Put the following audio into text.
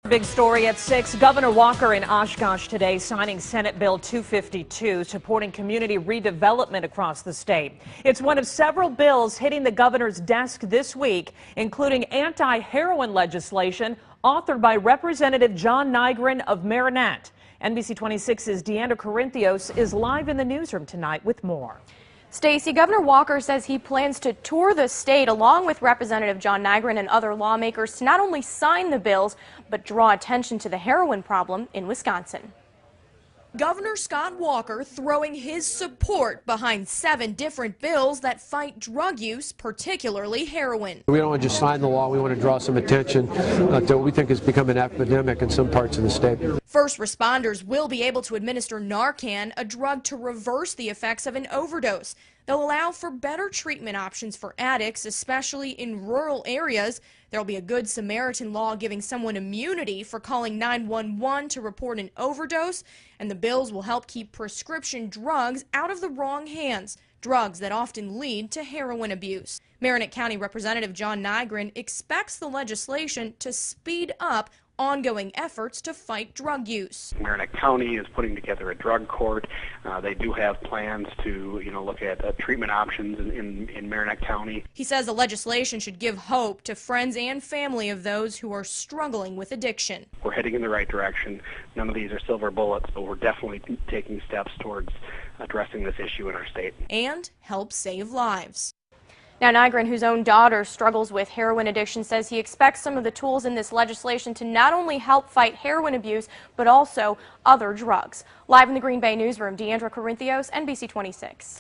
Big story at 6. Governor Walker in Oshkosh today signing Senate Bill 252, supporting community redevelopment across the state. It's one of several bills hitting the governor's desk this week, including anti-heroin legislation authored by Representative John Nygren of Marinette. NBC 26's Deandra Corinthios is live in the newsroom tonight with more. Stacey, Governor Walker says he plans to tour the state along with Representative John Nygren and other lawmakers to not only sign the bills, but draw attention to the heroin problem in Wisconsin. Governor Scott Walker throwing his support behind 7 different bills that fight drug use, particularly heroin. We don't want to just sign the law. We want to draw some attention to what we think has become an epidemic in some parts of the state. First responders will be able to administer Narcan, a drug to reverse the effects of an overdose. They'll allow for better treatment options for addicts, especially in rural areas. There'll be a Good Samaritan law giving someone immunity for calling 911 to report an overdose, and the bills will help keep prescription drugs out of the wrong hands, drugs that often lead to heroin abuse. Marinette County Representative John Nygren expects the legislation to speed up ongoing efforts to fight drug use. Marinette County is putting together a drug court. They do have plans to, look at treatment options in Marinette County. He says the legislation should give hope to friends and family of those who are struggling with addiction. We're heading in the right direction. None of these are silver bullets, but we're definitely taking steps towards addressing this issue in our state. And help save lives. Now, Nygren, whose own daughter struggles with heroin addiction, says he expects some of the tools in this legislation to not only help fight heroin abuse, but also other drugs. Live in the Green Bay newsroom, Deandra Corinthios, NBC 26.